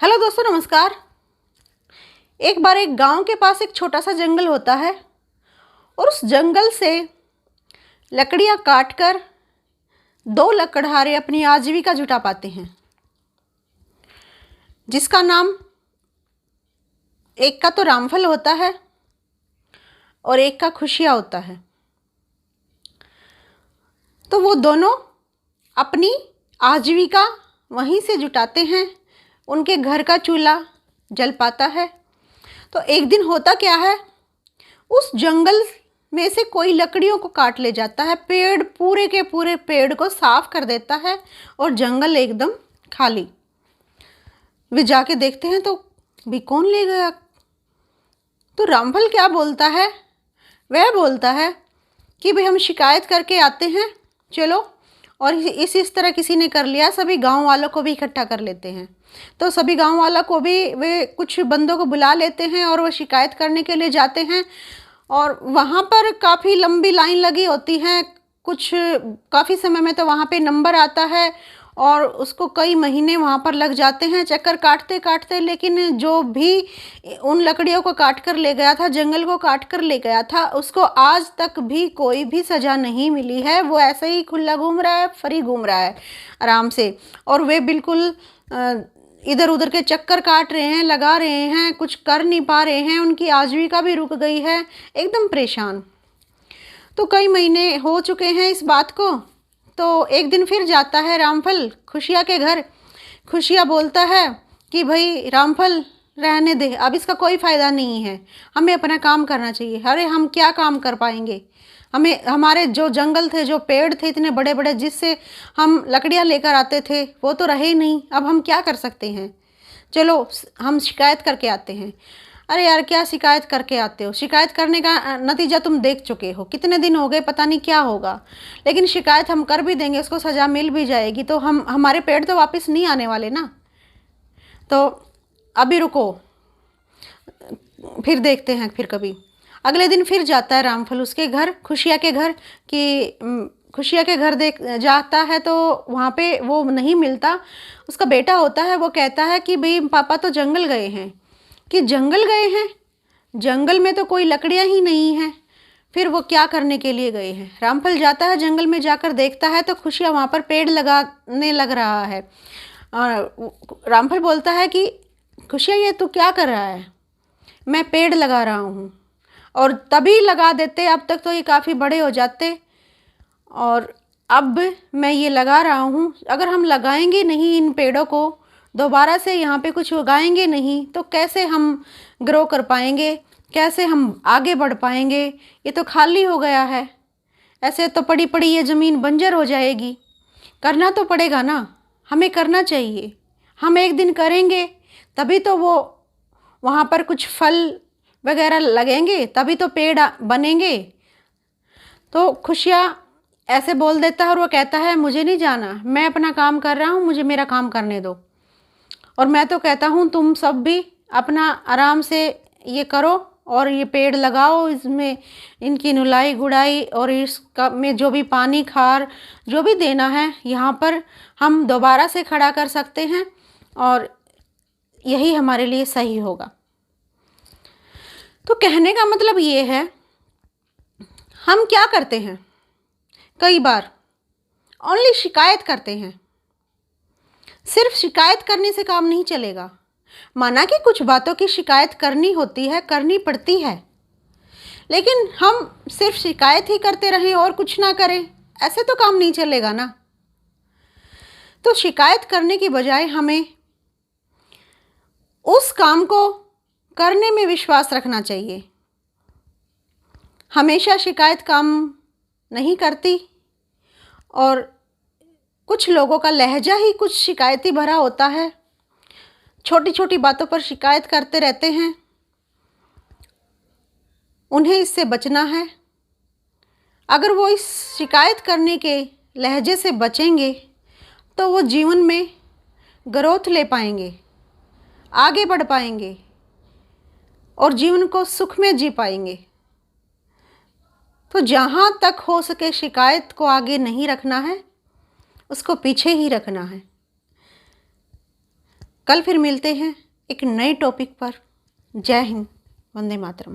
Hello दोस्तों, नमस्कार। एक बार एक गांव के पास एक छोटा सा जंगल होता है और उस जंगल से लकड़ियां काटकर दो लकड़हारे अपनी आजीविका जुटा पाते हैं, जिसका नाम एक का तो रामफल होता है और एक का खुशियाँ होता है। तो वो दोनों अपनी आजीविका वहीं से जुटाते हैं। उनके घर का चूल्हा जल पाता है। तो एक दिन होता क्या है, उस जंगल में से कोई लकड़ियों को काट ले जाता है, पेड़ पूरे के पूरे पेड़ को साफ कर देता है और जंगल एकदम खाली। वे जाके देखते हैं तो भी कौन ले गया। तो रामफल क्या बोलता है, वह बोलता है कि भाई हम शिकायत करके आते हैं, चलो। और इस तरह किसी ने कर लिया, सभी गांव वालों को भी इकट्ठा कर लेते हैं। तो सभी गांव वालों को भी वे कुछ बंदों को बुला लेते हैं और वो शिकायत करने के लिए जाते हैं। और वहाँ पर काफ़ी लंबी लाइन लगी होती है। कुछ काफ़ी समय में तो वहाँ पे नंबर आता है और उसको कई महीने वहाँ पर लग जाते हैं चक्कर काटते काटते। लेकिन जो भी उन लकड़ियों को काट कर ले गया था, जंगल को काट कर ले गया था, उसको आज तक भी कोई भी सज़ा नहीं मिली है। वो ऐसे ही खुला घूम रहा है, फ्री घूम रहा है आराम से। और वे बिल्कुल इधर उधर के चक्कर काट रहे हैं, लगा रहे हैं, कुछ कर नहीं पा रहे हैं। उनकी आजीविका भी रुक गई है, एकदम परेशान। तो कई महीने हो चुके हैं इस बात को। तो एक दिन फिर जाता है रामफल खुशिया के घर। खुशिया बोलता है कि भाई रामफल रहने दे, अब इसका कोई फ़ायदा नहीं है, हमें अपना काम करना चाहिए। अरे हम क्या काम कर पाएंगे, हमें हमारे जो जंगल थे, जो पेड़ थे इतने बड़े बड़े जिससे हम लकड़ियाँ लेकर आते थे, वो तो रहे नहीं। अब हम क्या कर सकते हैं, चलो हम शिकायत करके आते हैं। अरे यार, क्या शिकायत करके आते हो, शिकायत करने का नतीजा तुम देख चुके हो, कितने दिन हो गए, पता नहीं क्या होगा। लेकिन शिकायत हम कर भी देंगे, उसको सज़ा मिल भी जाएगी, तो हमारे पेड़ तो वापस नहीं आने वाले ना। तो अभी रुको, फिर देखते हैं, फिर कभी। अगले दिन फिर जाता है रामफल उसके घर, खुशिया के घर। कि खुशिया के घर देख जाता है तो वहाँ पे वो नहीं मिलता। उसका बेटा होता है, वो कहता है कि भाई पापा तो जंगल गए हैं। कि जंगल गए हैं, जंगल में तो कोई लकड़ियाँ ही नहीं हैं, फिर वो क्या करने के लिए गए हैं। रामफल जाता है, जंगल में जाकर देखता है तो खुशियाँ वहाँ पर पेड़ लगाने लग रहा है। और रामफल बोलता है कि खुशियाँ, ये तू क्या कर रहा है। मैं पेड़ लगा रहा हूँ, और तभी लगा देते, अब तक तो ये काफ़ी बड़े हो जाते। और अब मैं ये लगा रहा हूँ, अगर हम लगाएंगे नहीं इन पेड़ों को, दोबारा से यहाँ पे कुछ उगाएंगे नहीं, तो कैसे हम ग्रो कर पाएंगे, कैसे हम आगे बढ़ पाएंगे। ये तो खाली हो गया है, ऐसे तो पड़ी पड़ी ये ज़मीन बंजर हो जाएगी। करना तो पड़ेगा ना, हमें करना चाहिए। हम एक दिन करेंगे तभी तो वो वहाँ पर कुछ फल वगैरह लगेंगे, तभी तो पेड़ बनेंगे। तो खुशियाँ ऐसे बोल देता है और वो कहता है मुझे नहीं जाना, मैं अपना काम कर रहा हूँ, मुझे मेरा काम करने दो। और मैं तो कहता हूँ तुम सब भी अपना आराम से ये करो और ये पेड़ लगाओ, इसमें इनकी नुलाई गुड़ाई और इसका में जो भी पानी खार जो भी देना है, यहाँ पर हम दोबारा से खड़ा कर सकते हैं और यही हमारे लिए सही होगा। तो कहने का मतलब ये है, हम क्या करते हैं, कई बार ओनली शिकायत करते हैं। सिर्फ शिकायत करने से काम नहीं चलेगा। माना कि कुछ बातों की शिकायत करनी होती है, करनी पड़ती है, लेकिन हम सिर्फ शिकायत ही करते रहें और कुछ ना करें, ऐसे तो काम नहीं चलेगा ना। तो शिकायत करने की बजाय हमें उस काम को करने में विश्वास रखना चाहिए। हमेशा शिकायत काम नहीं करती, और कुछ लोगों का लहजा ही कुछ शिकायती भरा होता है, छोटी छोटी बातों पर शिकायत करते रहते हैं। उन्हें इससे बचना है। अगर वो इस शिकायत करने के लहजे से बचेंगे तो वो जीवन में ग्रोथ ले पाएंगे, आगे बढ़ पाएंगे और जीवन को सुख में जी पाएंगे। तो जहाँ तक हो सके शिकायत को आगे नहीं रखना है, उसको पीछे ही रखना है। कल फिर मिलते हैं एक नए टॉपिक पर। जय हिंद, वंदे मातरम।